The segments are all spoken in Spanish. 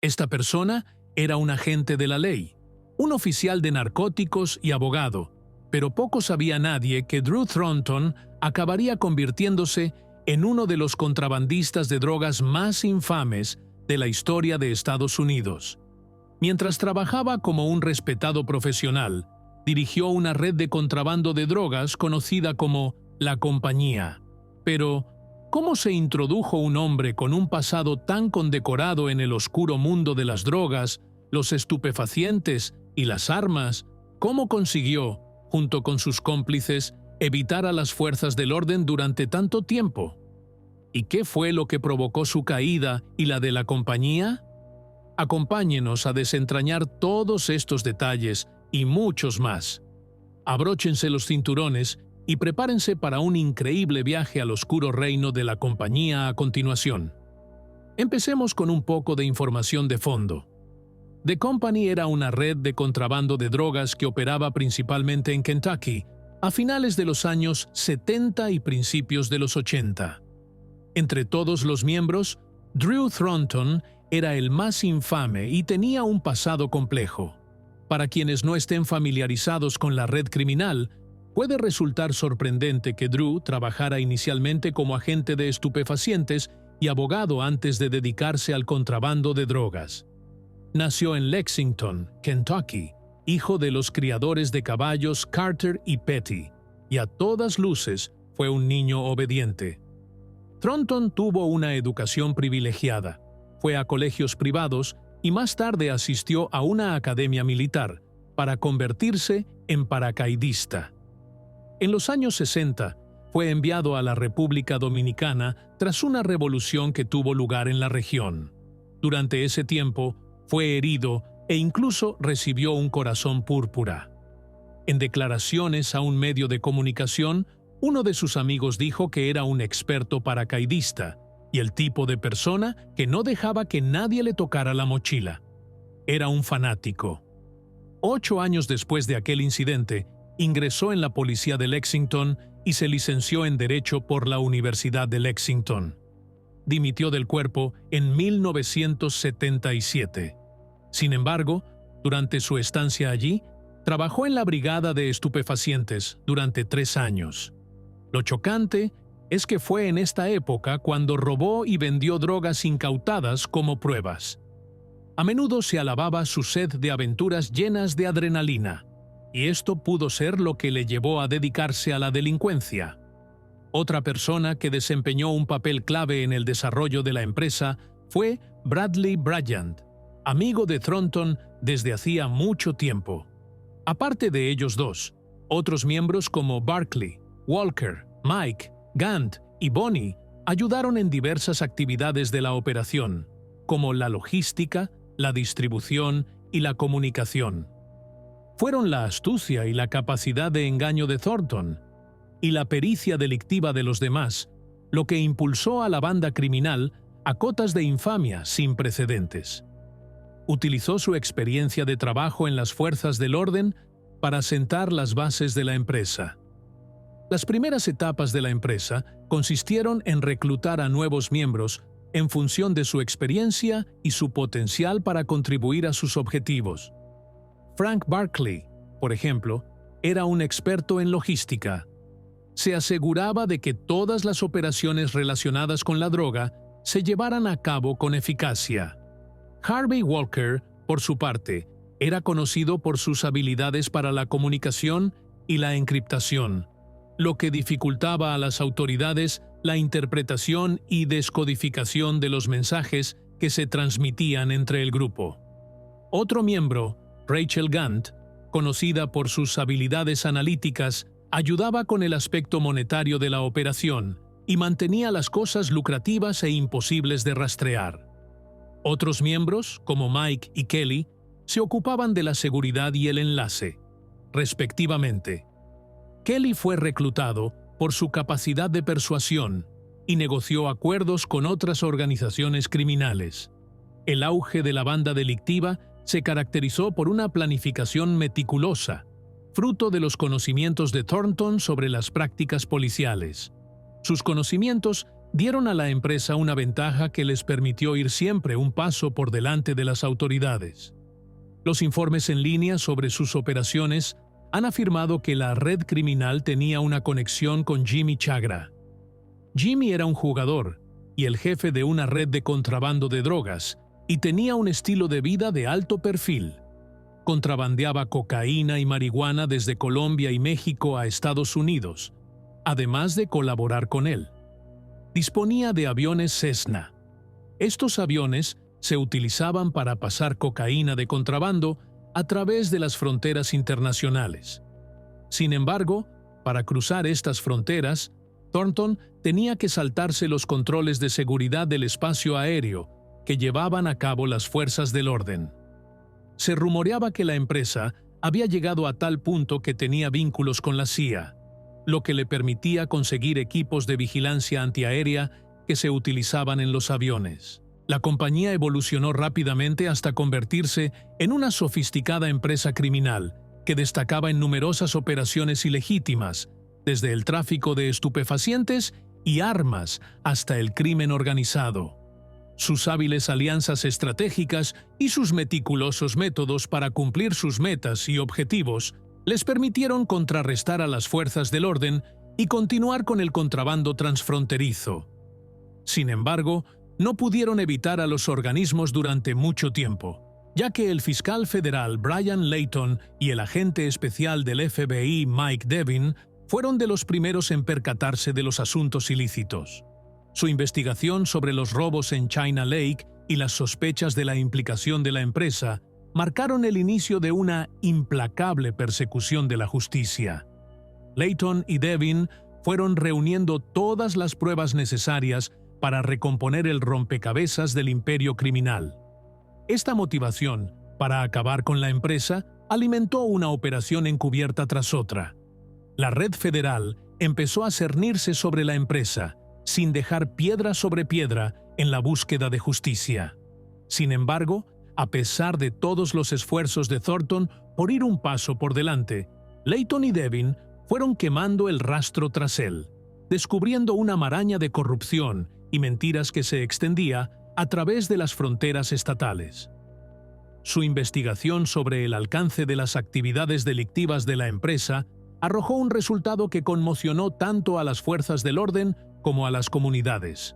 Esta persona era un agente de la ley, un oficial de narcóticos y abogado, pero poco sabía nadie que Drew Thornton acabaría convirtiéndose en uno de los contrabandistas de drogas más infames de la historia de Estados Unidos. Mientras trabajaba como un respetado profesional, dirigió una red de contrabando de drogas conocida como La Compañía. Pero, ¿cómo se introdujo un hombre con un pasado tan condecorado en el oscuro mundo de las drogas, los estupefacientes y las armas? ¿Cómo consiguió, junto con sus cómplices, evitar a las fuerzas del orden durante tanto tiempo? ¿Y qué fue lo que provocó su caída y la de La Compañía? Acompáñenos a desentrañar todos estos detalles y muchos más. Abróchense los cinturones y prepárense para un increíble viaje al oscuro reino de La Compañía a continuación. Empecemos con un poco de información de fondo. The Company era una red de contrabando de drogas que operaba principalmente en Kentucky a finales de los años 70 y principios de los 80. Entre todos los miembros, Drew Thornton era el más infame y tenía un pasado complejo. Para quienes no estén familiarizados con la red criminal, puede resultar sorprendente que Drew trabajara inicialmente como agente de estupefacientes y abogado antes de dedicarse al contrabando de drogas. Nació en Lexington, Kentucky, hijo de los criadores de caballos Carter y Petty, y a todas luces fue un niño obediente. Thornton tuvo una educación privilegiada, fue a colegios privados y más tarde asistió a una academia militar para convertirse en paracaidista. En los años 60, fue enviado a la República Dominicana tras una revolución que tuvo lugar en la región. Durante ese tiempo, fue herido e incluso recibió un corazón púrpura. En declaraciones a un medio de comunicación, uno de sus amigos dijo que era un experto paracaidista y el tipo de persona que no dejaba que nadie le tocara la mochila. Era un fanático. 8 años después de aquel incidente, ingresó en la policía de Lexington y se licenció en Derecho por la Universidad de Lexington. Dimitió del cuerpo en 1977. Sin embargo, durante su estancia allí, trabajó en la brigada de estupefacientes durante 3 años. Lo chocante es que fue en esta época cuando robó y vendió drogas incautadas como pruebas. A menudo se alababa su sed de aventuras llenas de adrenalina, y esto pudo ser lo que le llevó a dedicarse a la delincuencia. Otra persona que desempeñó un papel clave en el desarrollo de la empresa fue Bradley Bryant, amigo de Thornton desde hacía mucho tiempo. Aparte de ellos dos, otros miembros como Barkley, Walker, Mike, Gant y Bonnie ayudaron en diversas actividades de la operación, como la logística, la distribución y la comunicación. Fueron la astucia y la capacidad de engaño de Thornton y la pericia delictiva de los demás lo que impulsó a la banda criminal a cotas de infamia sin precedentes. Utilizó su experiencia de trabajo en las fuerzas del orden para sentar las bases de la empresa. Las primeras etapas de la empresa consistieron en reclutar a nuevos miembros en función de su experiencia y su potencial para contribuir a sus objetivos. Frank Barkley, por ejemplo, era un experto en logística. Se aseguraba de que todas las operaciones relacionadas con la droga se llevaran a cabo con eficacia. Harvey Walker, por su parte, era conocido por sus habilidades para la comunicación y la encriptación, lo que dificultaba a las autoridades la interpretación y descodificación de los mensajes que se transmitían entre el grupo. Otro miembro, Rachel Gant, conocida por sus habilidades analíticas, ayudaba con el aspecto monetario de la operación y mantenía las cosas lucrativas e imposibles de rastrear. Otros miembros, como Mike y Kelly, se ocupaban de la seguridad y el enlace, respectivamente. Kelly fue reclutado por su capacidad de persuasión y negoció acuerdos con otras organizaciones criminales. El auge de la banda delictiva se caracterizó por una planificación meticulosa, fruto de los conocimientos de Thornton sobre las prácticas policiales. Sus conocimientos dieron a la empresa una ventaja que les permitió ir siempre un paso por delante de las autoridades. Los informes en línea sobre sus operaciones han afirmado que la red criminal tenía una conexión con Jimmy Chagra. Jimmy era un jugador y el jefe de una red de contrabando de drogas y tenía un estilo de vida de alto perfil. Contrabandeaba cocaína y marihuana desde Colombia y México a Estados Unidos, además de colaborar con él. Disponía de aviones Cessna. Estos aviones se utilizaban para pasar cocaína de contrabando a través de las fronteras internacionales. Sin embargo, para cruzar estas fronteras, Thornton tenía que saltarse los controles de seguridad del espacio aéreo que llevaban a cabo las fuerzas del orden. Se rumoreaba que la empresa había llegado a tal punto que tenía vínculos con la CIA, lo que le permitía conseguir equipos de vigilancia antiaérea que se utilizaban en los aviones. La compañía evolucionó rápidamente hasta convertirse en una sofisticada empresa criminal que destacaba en numerosas operaciones ilegítimas, desde el tráfico de estupefacientes y armas hasta el crimen organizado. Sus hábiles alianzas estratégicas y sus meticulosos métodos para cumplir sus metas y objetivos les permitieron contrarrestar a las fuerzas del orden y continuar con el contrabando transfronterizo. Sin embargo, no pudieron evitar a los organismos durante mucho tiempo, ya que el fiscal federal Brian Layton y el agente especial del FBI Mike Devin fueron de los primeros en percatarse de los asuntos ilícitos. Su investigación sobre los robos en China Lake y las sospechas de la implicación de la empresa marcaron el inicio de una implacable persecución de la justicia. Layton y Devin fueron reuniendo todas las pruebas necesarias para recomponer el rompecabezas del imperio criminal. Esta motivación para acabar con la empresa alimentó una operación encubierta tras otra. La red federal empezó a cernirse sobre la empresa, sin dejar piedra sobre piedra en la búsqueda de justicia. Sin embargo, a pesar de todos los esfuerzos de Thornton por ir un paso por delante, Layton y Devin fueron quemando el rastro tras él, descubriendo una maraña de corrupción y mentiras que se extendía a través de las fronteras estatales. Su investigación sobre el alcance de las actividades delictivas de la empresa arrojó un resultado que conmocionó tanto a las fuerzas del orden como a las comunidades.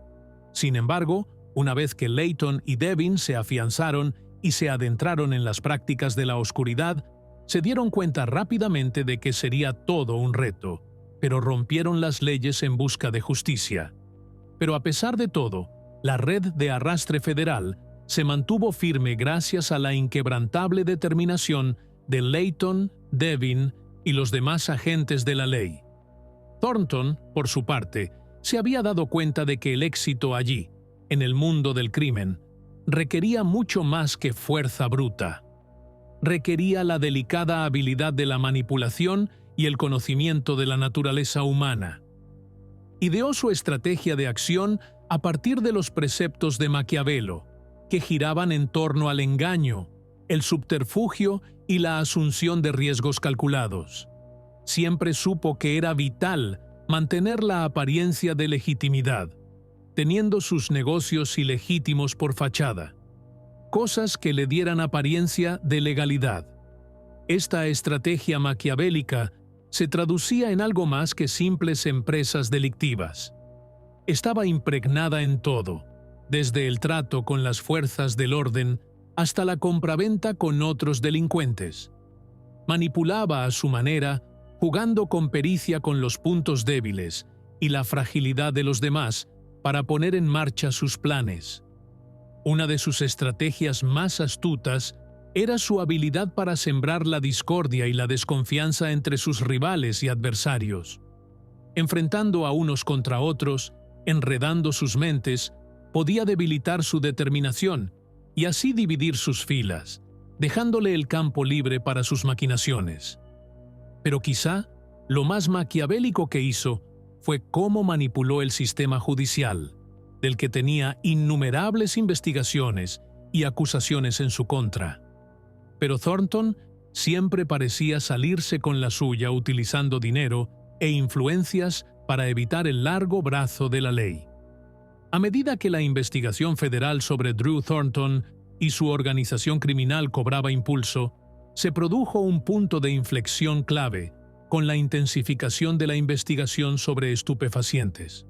Sin embargo, una vez que Layton y Devin se afianzaron y se adentraron en las prácticas de la oscuridad, se dieron cuenta rápidamente de que sería todo un reto, pero rompieron las leyes en busca de justicia. Pero a pesar de todo, la red de arrastre federal se mantuvo firme gracias a la inquebrantable determinación de Layton, Devin y los demás agentes de la ley. Thornton, por su parte, se había dado cuenta de que el éxito allí, en el mundo del crimen, requería mucho más que fuerza bruta. Requería la delicada habilidad de la manipulación y el conocimiento de la naturaleza humana. Ideó su estrategia de acción a partir de los preceptos de Maquiavelo, que giraban en torno al engaño, el subterfugio y la asunción de riesgos calculados. Siempre supo que era vital mantener la apariencia de legitimidad, teniendo sus negocios ilegítimos por fachada, cosas que le dieran apariencia de legalidad. Esta estrategia maquiavélica se traducía en algo más que simples empresas delictivas. Estaba impregnada en todo, desde el trato con las fuerzas del orden hasta la compraventa con otros delincuentes. Manipulaba a su manera, jugando con pericia con los puntos débiles y la fragilidad de los demás para poner en marcha sus planes. Una de sus estrategias más astutas era su habilidad para sembrar la discordia y la desconfianza entre sus rivales y adversarios. Enfrentando a unos contra otros, enredando sus mentes, podía debilitar su determinación y así dividir sus filas, dejándole el campo libre para sus maquinaciones. Pero quizá lo más maquiavélico que hizo fue cómo manipuló el sistema judicial, del que tenía innumerables investigaciones y acusaciones en su contra. Pero Thornton siempre parecía salirse con la suya utilizando dinero e influencias para evitar el largo brazo de la ley. A medida que la investigación federal sobre Drew Thornton y su organización criminal cobraba impulso, se produjo un punto de inflexión clave con la intensificación de la investigación sobre estupefacientes.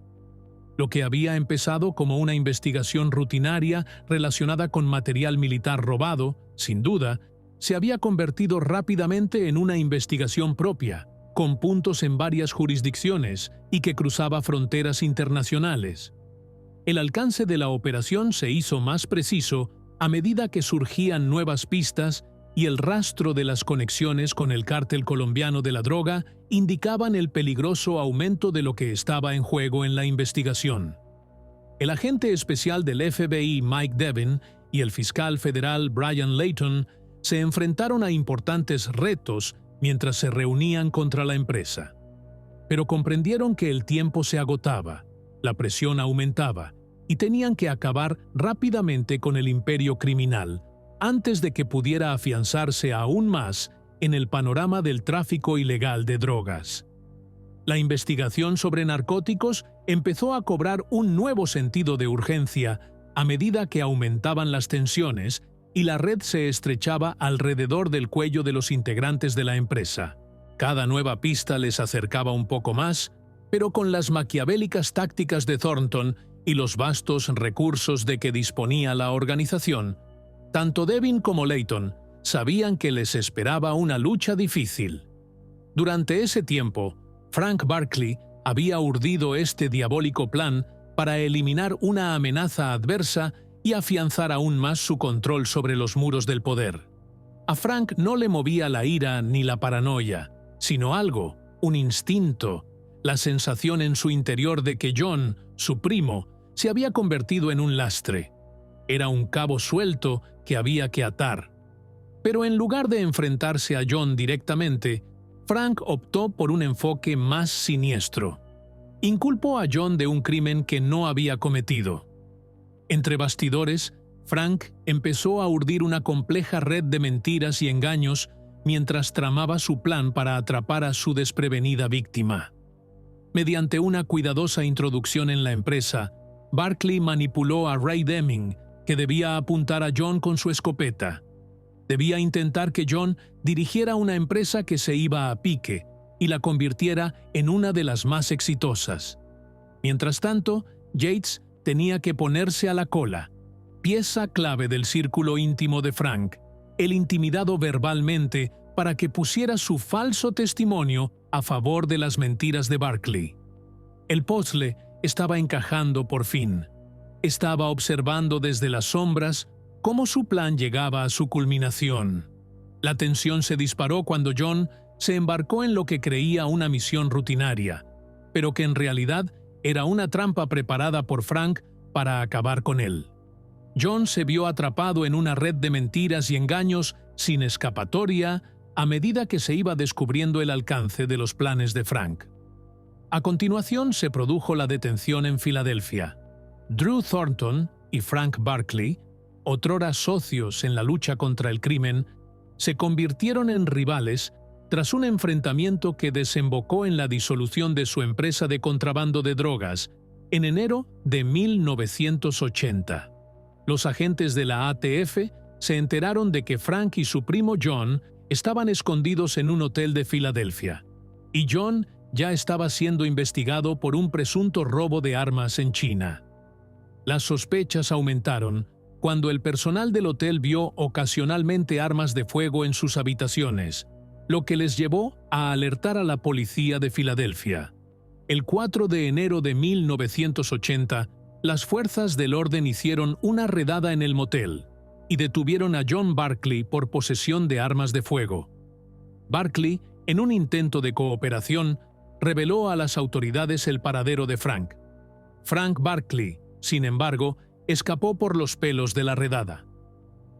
Lo que había empezado como una investigación rutinaria relacionada con material militar robado, sin duda, se había convertido rápidamente en una investigación propia, con puntos en varias jurisdicciones y que cruzaba fronteras internacionales. El alcance de la operación se hizo más preciso a medida que surgían nuevas pistas y el rastro de las conexiones con el cártel colombiano de la droga indicaban el peligroso aumento de lo que estaba en juego en la investigación. El agente especial del FBI Mike Devin y el fiscal federal Brian Layton se enfrentaron a importantes retos mientras se reunían contra la empresa. Pero comprendieron que el tiempo se agotaba, la presión aumentaba y tenían que acabar rápidamente con el imperio criminal antes de que pudiera afianzarse aún más en el panorama del tráfico ilegal de drogas. La investigación sobre narcóticos empezó a cobrar un nuevo sentido de urgencia a medida que aumentaban las tensiones y la red se estrechaba alrededor del cuello de los integrantes de la empresa. Cada nueva pista les acercaba un poco más, pero con las maquiavélicas tácticas de Thornton y los vastos recursos de que disponía la organización, tanto Devin como Layton sabían que les esperaba una lucha difícil. Durante ese tiempo, Frank Barkley había urdido este diabólico plan para eliminar una amenaza adversa y afianzar aún más su control sobre los muros del poder. A Frank no le movía la ira ni la paranoia, sino algo, un instinto, la sensación en su interior de que John, su primo, se había convertido en un lastre. Era un cabo suelto que había que atar. Pero en lugar de enfrentarse a John directamente, Frank optó por un enfoque más siniestro. Inculpó a John de un crimen que no había cometido. Entre bastidores, Frank empezó a urdir una compleja red de mentiras y engaños mientras tramaba su plan para atrapar a su desprevenida víctima. Mediante una cuidadosa introducción en la empresa, Barkley manipuló a Ray Deming, que debía apuntar a John con su escopeta. Debía intentar que John dirigiera una empresa que se iba a pique y la convirtiera en una de las más exitosas. Mientras tanto, Yates tenía que ponerse a la cola, pieza clave del círculo íntimo de Frank, el intimidado verbalmente para que pusiera su falso testimonio a favor de las mentiras de Barkley. El puzzle estaba encajando por fin. Estaba observando desde las sombras cómo su plan llegaba a su culminación. La tensión se disparó cuando John se embarcó en lo que creía una misión rutinaria, pero que en realidad era una trampa preparada por Frank para acabar con él. John se vio atrapado en una red de mentiras y engaños sin escapatoria a medida que se iba descubriendo el alcance de los planes de Frank. A continuación se produjo la detención en Filadelfia. Drew Thornton y Frank Barkley, otrora socios en la lucha contra el crimen, se convirtieron en rivales tras un enfrentamiento que desembocó en la disolución de su empresa de contrabando de drogas en enero de 1980. Los agentes de la ATF se enteraron de que Frank y su primo John estaban escondidos en un hotel de Filadelfia, y John ya estaba siendo investigado por un presunto robo de armas en China. Las sospechas aumentaron cuando el personal del hotel vio ocasionalmente armas de fuego en sus habitaciones, lo que les llevó a alertar a la policía de Filadelfia. El 4 de enero de 1980, las fuerzas del orden hicieron una redada en el motel y detuvieron a John Barkley por posesión de armas de fuego. Barkley, en un intento de cooperación, reveló a las autoridades el paradero de Frank. Frank Barkley, sin embargo, escapó por los pelos de la redada.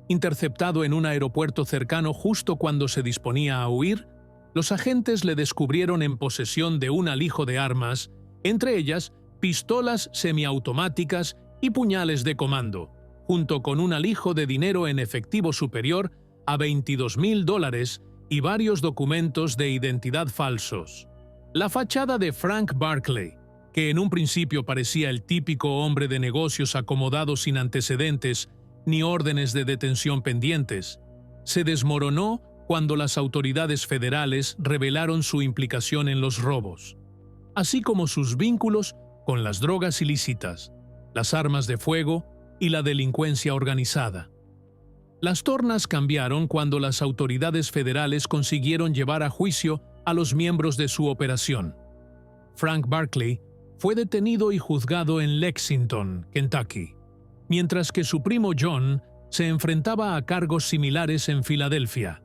Interceptado en un aeropuerto cercano justo cuando se disponía a huir, los agentes le descubrieron en posesión de un alijo de armas, entre ellas pistolas semiautomáticas y puñales de comando, junto con un alijo de dinero en efectivo superior a $22,000 y varios documentos de identidad falsos. La fachada de Frank Barkley, que en un principio parecía el típico hombre de negocios acomodado sin antecedentes ni órdenes de detención pendientes, se desmoronó cuando las autoridades federales revelaron su implicación en los robos, así como sus vínculos con las drogas ilícitas, las armas de fuego y la delincuencia organizada. Las tornas cambiaron cuando las autoridades federales consiguieron llevar a juicio a los miembros de su operación. Frank Barkley fue detenido y juzgado en Lexington, Kentucky, mientras que su primo John se enfrentaba a cargos similares en Filadelfia,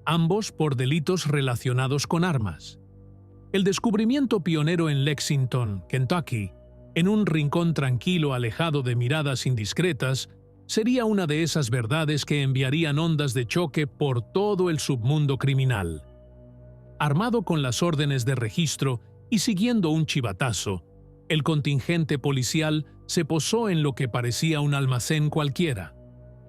ambos por delitos relacionados con armas. El descubrimiento pionero en Lexington, Kentucky, en un rincón tranquilo alejado de miradas indiscretas, sería una de esas verdades que enviarían ondas de choque por todo el submundo criminal. Armado con las órdenes de registro y siguiendo un chivatazo, el contingente policial se posó en lo que parecía un almacén cualquiera.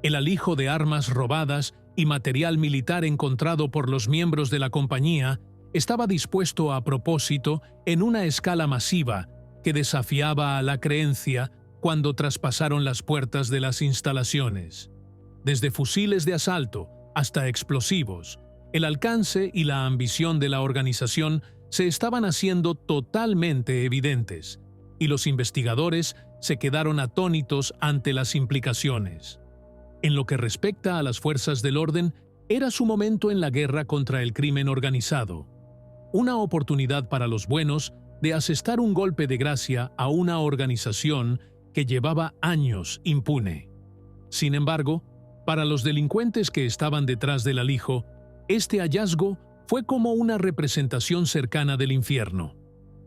El alijo de armas robadas y material militar encontrado por los miembros de la compañía estaba dispuesto a propósito en una escala masiva que desafiaba a la creencia cuando traspasaron las puertas de las instalaciones. Desde fusiles de asalto hasta explosivos, el alcance y la ambición de la organización se estaban haciendo totalmente evidentes, y los investigadores se quedaron atónitos ante las implicaciones. En lo que respecta a las fuerzas del orden, era su momento en la guerra contra el crimen organizado. Una oportunidad para los buenos de asestar un golpe de gracia a una organización que llevaba años impune. Sin embargo, para los delincuentes que estaban detrás del alijo, este hallazgo fue como una representación cercana del infierno.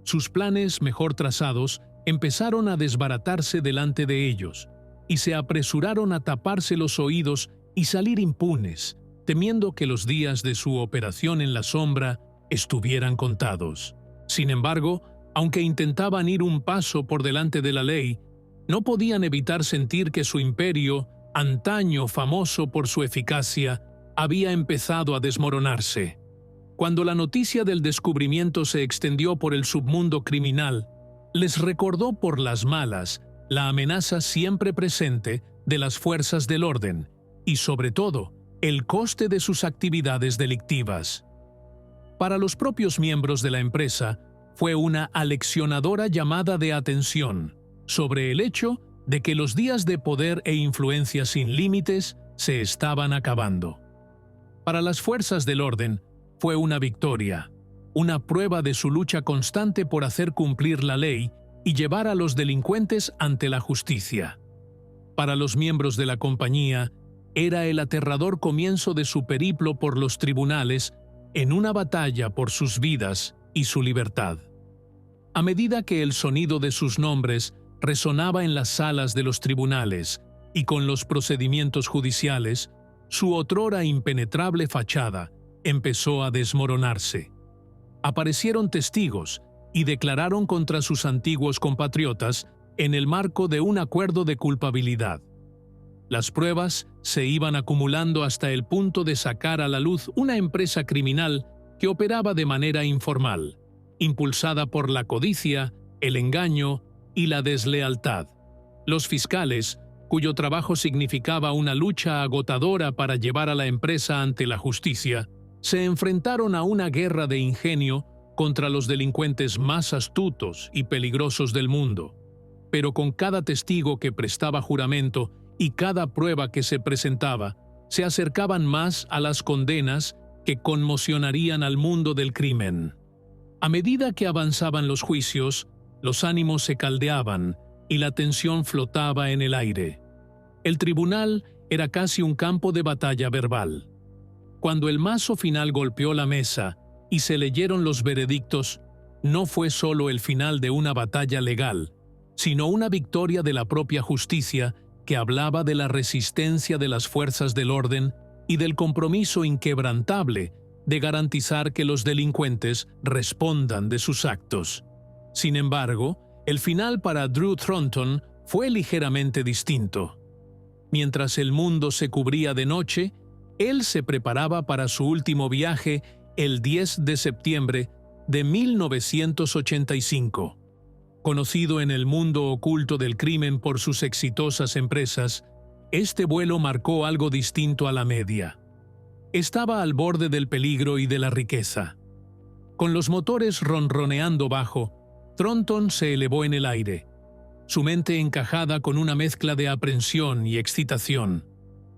Sus planes mejor trazados empezaron a desbaratarse delante de ellos, y se apresuraron a taparse los oídos y salir impunes, temiendo que los días de su operación en la sombra estuvieran contados. Sin embargo, aunque intentaban ir un paso por delante de la ley, no podían evitar sentir que su imperio, antaño famoso por su eficacia, había empezado a desmoronarse. Cuando la noticia del descubrimiento se extendió por el submundo criminal, les recordó por las malas la amenaza siempre presente de las fuerzas del orden y, sobre todo, el coste de sus actividades delictivas. Para los propios miembros de la empresa, fue una aleccionadora llamada de atención sobre el hecho de que los días de poder e influencia sin límites se estaban acabando. Para las fuerzas del orden, fue una victoria, una prueba de su lucha constante por hacer cumplir la ley y llevar a los delincuentes ante la justicia. Para los miembros de la compañía, era el aterrador comienzo de su periplo por los tribunales en una batalla por sus vidas y su libertad. A medida que el sonido de sus nombres resonaba en las salas de los tribunales y con los procedimientos judiciales, su otrora impenetrable fachada empezó a desmoronarse. Aparecieron testigos y declararon contra sus antiguos compatriotas en el marco de un acuerdo de culpabilidad. Las pruebas se iban acumulando hasta el punto de sacar a la luz una empresa criminal que operaba de manera informal, impulsada por la codicia, el engaño y la deslealtad. Los fiscales, cuyo trabajo significaba una lucha agotadora para llevar a la empresa ante la justicia, se enfrentaron a una guerra de ingenio contra los delincuentes más astutos y peligrosos del mundo. Pero con cada testigo que prestaba juramento y cada prueba que se presentaba, se acercaban más a las condenas que conmocionarían al mundo del crimen. A medida que avanzaban los juicios, los ánimos se caldeaban y la tensión flotaba en el aire. El tribunal era casi un campo de batalla verbal. Cuando el mazo final golpeó la mesa y se leyeron los veredictos, no fue solo el final de una batalla legal, sino una victoria de la propia justicia que hablaba de la resistencia de las fuerzas del orden y del compromiso inquebrantable de garantizar que los delincuentes respondan de sus actos. Sin embargo, el final para Drew Thornton fue ligeramente distinto. Mientras el mundo se cubría de noche, él se preparaba para su último viaje el 10 de septiembre de 1985. Conocido en el mundo oculto del crimen por sus exitosas empresas, este vuelo marcó algo distinto a la media. Estaba al borde del peligro y de la riqueza. Con los motores ronroneando bajo, Thornton se elevó en el aire, su mente encajada con una mezcla de aprensión y excitación.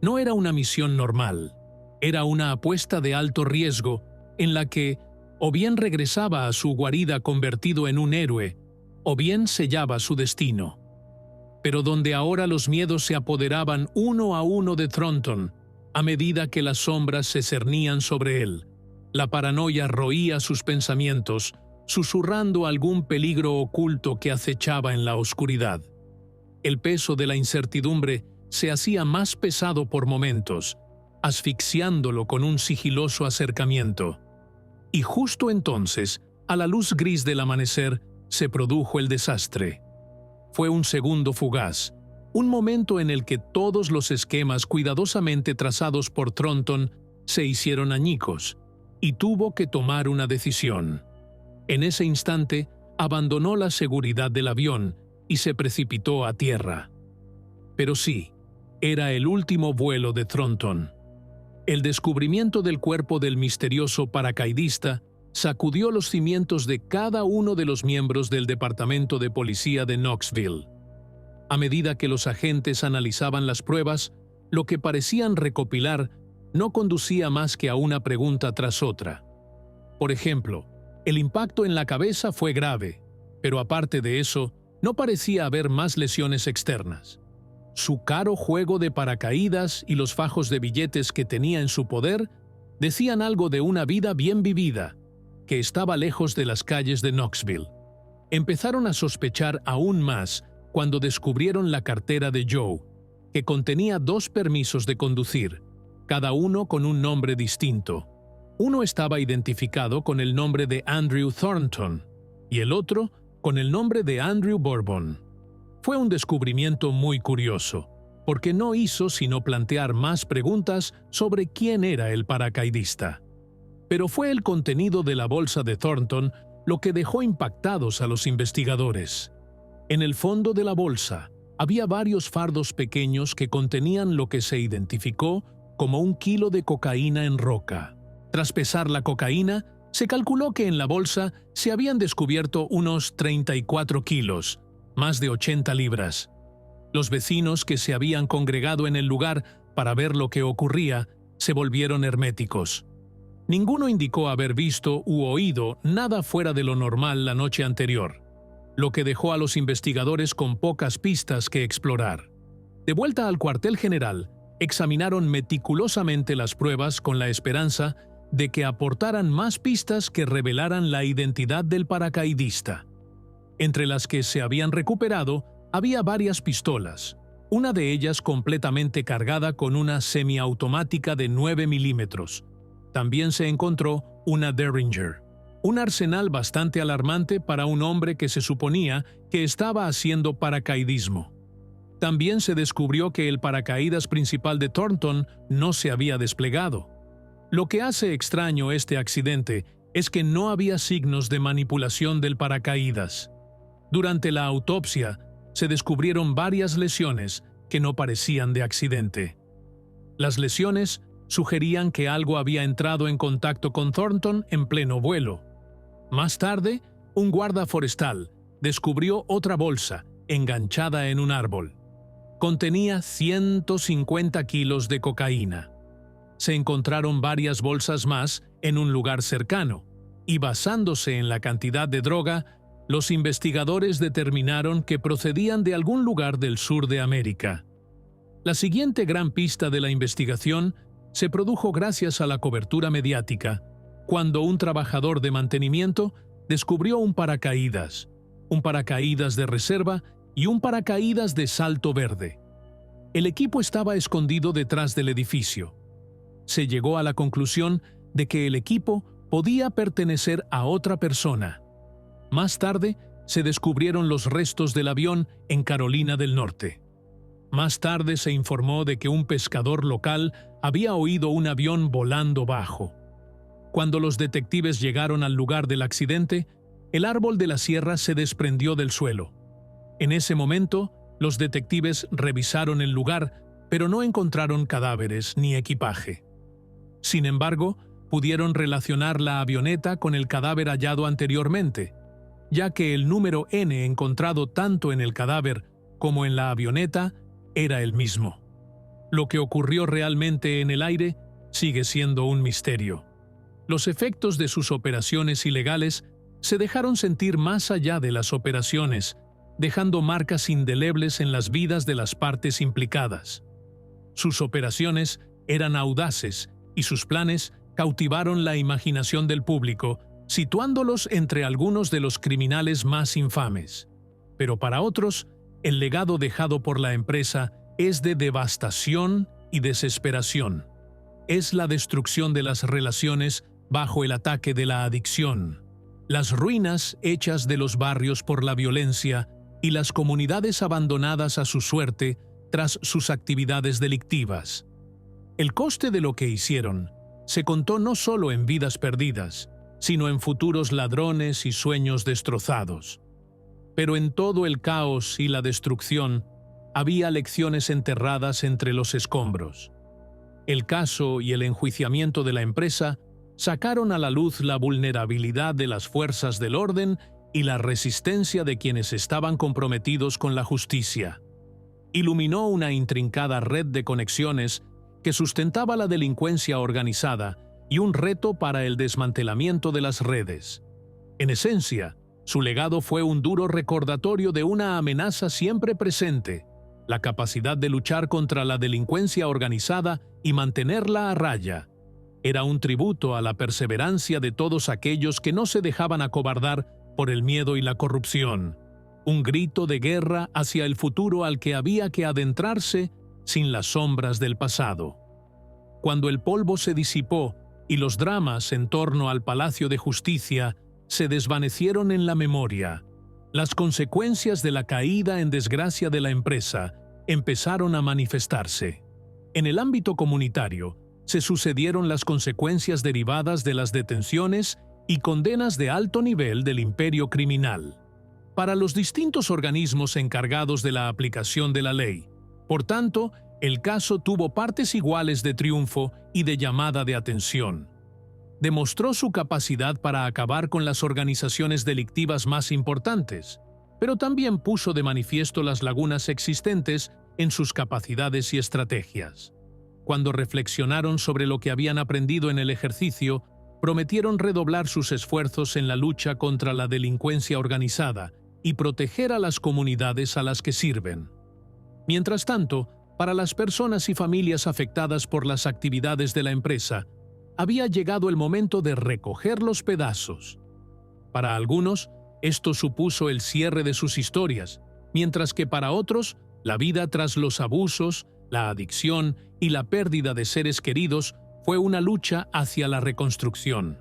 No era una misión normal, era una apuesta de alto riesgo en la que o bien regresaba a su guarida convertido en un héroe, o bien sellaba su destino. Pero donde ahora los miedos se apoderaban uno a uno de Thornton, a medida que las sombras se cernían sobre él, la paranoia roía sus pensamientos, susurrando algún peligro oculto que acechaba en la oscuridad. El peso de la incertidumbre se hacía más pesado por momentos, asfixiándolo con un sigiloso acercamiento. Y justo entonces, a la luz gris del amanecer, se produjo el desastre. Fue un segundo fugaz, un momento en el que todos los esquemas cuidadosamente trazados por Thornton se hicieron añicos, y tuvo que tomar una decisión. En ese instante, abandonó la seguridad del avión y se precipitó a tierra. Pero sí, era el último vuelo de Thornton. El descubrimiento del cuerpo del misterioso paracaidista sacudió los cimientos de cada uno de los miembros del Departamento de Policía de Knoxville. A medida que los agentes analizaban las pruebas, lo que parecían recopilar no conducía más que a una pregunta tras otra. Por ejemplo, el impacto en la cabeza fue grave, pero aparte de eso, no parecía haber más lesiones externas. Su caro juego de paracaídas y los fajos de billetes que tenía en su poder decían algo de una vida bien vivida, que estaba lejos de las calles de Knoxville. Empezaron a sospechar aún más cuando descubrieron la cartera de Joe, que contenía 2 permisos de conducir, cada uno con un nombre distinto. Uno estaba identificado con el nombre de Andrew Thornton y el otro con el nombre de Andrew Bourbon. Fue un descubrimiento muy curioso, porque no hizo sino plantear más preguntas sobre quién era el paracaidista. Pero fue el contenido de la bolsa de Thornton lo que dejó impactados a los investigadores. En el fondo de la bolsa había varios fardos pequeños que contenían lo que se identificó como 1 kilo de cocaína en roca. Tras pesar la cocaína, se calculó que en la bolsa se habían descubierto unos 34 kilos, más de 80 libras. Los vecinos que se habían congregado en el lugar para ver lo que ocurría se volvieron herméticos. Ninguno indicó haber visto u oído nada fuera de lo normal la noche anterior, lo que dejó a los investigadores con pocas pistas que explorar. De vuelta al cuartel general, examinaron meticulosamente las pruebas con la esperanza de que aportaran más pistas que revelaran la identidad del paracaidista. Entre las que se habían recuperado había varias pistolas, una de ellas completamente cargada con una semiautomática de 9 milímetros. También se encontró una Derringer, un arsenal bastante alarmante para un hombre que se suponía que estaba haciendo paracaidismo. También se descubrió que el paracaídas principal de Thornton no se había desplegado. Lo que hace extraño este accidente es que no había signos de manipulación del paracaídas. Durante la autopsia, se descubrieron varias lesiones que no parecían de accidente. Las lesiones sugerían que algo había entrado en contacto con Thornton en pleno vuelo. Más tarde, un guarda forestal descubrió otra bolsa enganchada en un árbol. Contenía 150 kilos de cocaína. Se encontraron varias bolsas más en un lugar cercano, y basándose en la cantidad de droga, los investigadores determinaron que procedían de algún lugar del sur de América. La siguiente gran pista de la investigación se produjo gracias a la cobertura mediática, cuando un trabajador de mantenimiento descubrió un paracaídas de reserva y un paracaídas de salto verde. El equipo estaba escondido detrás del edificio. Se llegó a la conclusión de que el equipo podía pertenecer a otra persona. Más tarde, se descubrieron los restos del avión en Carolina del Norte. Más tarde se informó de que un pescador local había oído un avión volando bajo. Cuando los detectives llegaron al lugar del accidente, el árbol de la sierra se desprendió del suelo. En ese momento, los detectives revisaron el lugar, pero no encontraron cadáveres ni equipaje. Sin embargo, pudieron relacionar la avioneta con el cadáver hallado anteriormente, ya que el número N encontrado tanto en el cadáver como en la avioneta era el mismo. Lo que ocurrió realmente en el aire sigue siendo un misterio. Los efectos de sus operaciones ilegales se dejaron sentir más allá de las operaciones, dejando marcas indelebles en las vidas de las partes implicadas. Sus operaciones eran audaces y sus planes cautivaron la imaginación del público, situándolos entre algunos de los criminales más infames. Pero para otros, el legado dejado por la empresa es de devastación y desesperación. Es la destrucción de las relaciones bajo el ataque de la adicción, las ruinas hechas de los barrios por la violencia y las comunidades abandonadas a su suerte tras sus actividades delictivas. El coste de lo que hicieron se contó no solo en vidas perdidas, sino en futuros ladrones y sueños destrozados. Pero en todo el caos y la destrucción había lecciones enterradas entre los escombros. El caso y el enjuiciamiento de la empresa sacaron a la luz la vulnerabilidad de las fuerzas del orden y la resistencia de quienes estaban comprometidos con la justicia. Iluminó una intrincada red de conexiones que sustentaba la delincuencia organizada y un reto para el desmantelamiento de las redes. En esencia, su legado fue un duro recordatorio de una amenaza siempre presente: la capacidad de luchar contra la delincuencia organizada y mantenerla a raya. Era un tributo a la perseverancia de todos aquellos que no se dejaban acobardar por el miedo y la corrupción. Un grito de guerra hacia el futuro al que había que adentrarse sin las sombras del pasado. Cuando el polvo se disipó y los dramas en torno al Palacio de Justicia se desvanecieron en la memoria, las consecuencias de la caída en desgracia de la empresa empezaron a manifestarse. En el ámbito comunitario, se sucedieron las consecuencias derivadas de las detenciones y condenas de alto nivel del imperio criminal. Para los distintos organismos encargados de la aplicación de la ley, por tanto, el caso tuvo partes iguales de triunfo y de llamada de atención. Demostró su capacidad para acabar con las organizaciones delictivas más importantes, pero también puso de manifiesto las lagunas existentes en sus capacidades y estrategias. Cuando reflexionaron sobre lo que habían aprendido en el ejercicio, prometieron redoblar sus esfuerzos en la lucha contra la delincuencia organizada y proteger a las comunidades a las que sirven. Mientras tanto, para las personas y familias afectadas por las actividades de la empresa, había llegado el momento de recoger los pedazos. Para algunos, esto supuso el cierre de sus historias, mientras que para otros, la vida tras los abusos, la adicción y la pérdida de seres queridos fue una lucha hacia la reconstrucción.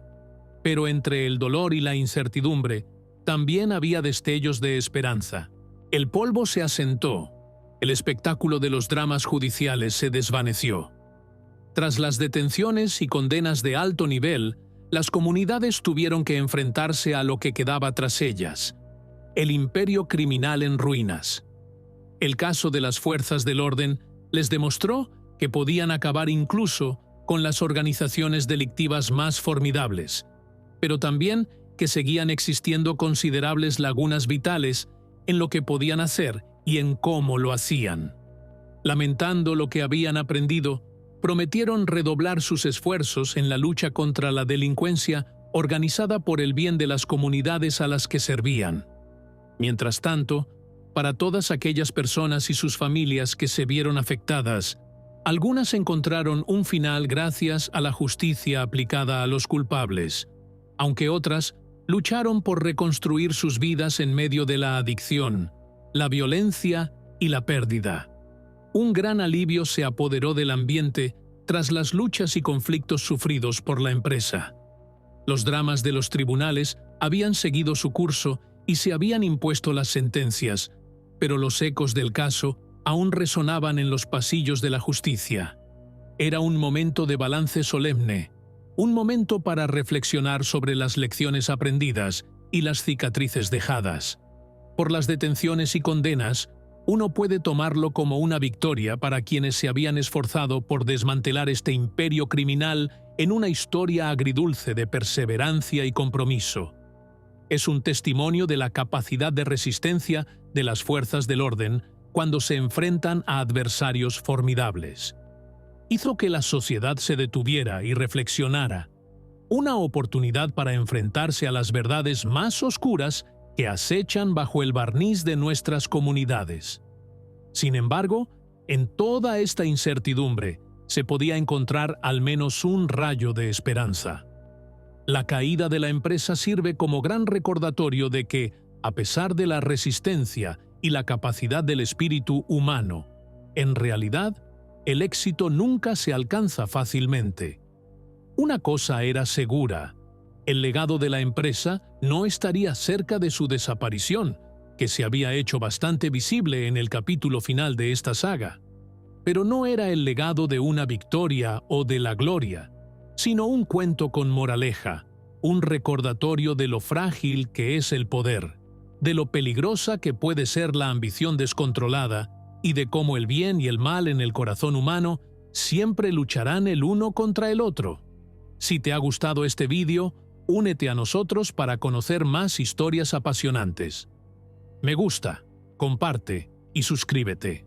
Pero entre el dolor y la incertidumbre, también había destellos de esperanza. El polvo se asentó. El espectáculo de los dramas judiciales se desvaneció. Tras las detenciones y condenas de alto nivel, las comunidades tuvieron que enfrentarse a lo que quedaba tras ellas: el imperio criminal en ruinas. El caso de las fuerzas del orden les demostró que podían acabar incluso con las organizaciones delictivas más formidables, pero también que seguían existiendo considerables lagunas vitales en lo que podían hacer y en cómo lo hacían. Lamentando lo que habían aprendido, prometieron redoblar sus esfuerzos en la lucha contra la delincuencia organizada por el bien de las comunidades a las que servían. Mientras tanto, para todas aquellas personas y sus familias que se vieron afectadas, algunas encontraron un final gracias a la justicia aplicada a los culpables, aunque otras lucharon por reconstruir sus vidas en medio de la adicción, la violencia y la pérdida. Un gran alivio se apoderó del ambiente tras las luchas y conflictos sufridos por la empresa. Los dramas de los tribunales habían seguido su curso y se habían impuesto las sentencias, pero los ecos del caso aún resonaban en los pasillos de la justicia. Era un momento de balance solemne, un momento para reflexionar sobre las lecciones aprendidas y las cicatrices dejadas. Por las detenciones y condenas, uno puede tomarlo como una victoria para quienes se habían esforzado por desmantelar este imperio criminal en una historia agridulce de perseverancia y compromiso. Es un testimonio de la capacidad de resistencia de las fuerzas del orden cuando se enfrentan a adversarios formidables. Hizo que la sociedad se detuviera y reflexionara, una oportunidad para enfrentarse a las verdades más oscuras que acechan bajo el barniz de nuestras comunidades. Sin embargo, en toda esta incertidumbre se podía encontrar al menos un rayo de esperanza. La caída de la empresa sirve como gran recordatorio de que, a pesar de la resistencia y la capacidad del espíritu humano, en realidad, el éxito nunca se alcanza fácilmente. Una cosa era segura: el legado de la empresa no estaría cerca de su desaparición, que se había hecho bastante visible en el capítulo final de esta saga. Pero no era el legado de una victoria o de la gloria, sino un cuento con moraleja, un recordatorio de lo frágil que es el poder, de lo peligrosa que puede ser la ambición descontrolada y de cómo el bien y el mal en el corazón humano siempre lucharán el uno contra el otro. Si te ha gustado este vídeo, únete a nosotros para conocer más historias apasionantes. Me gusta, comparte y suscríbete.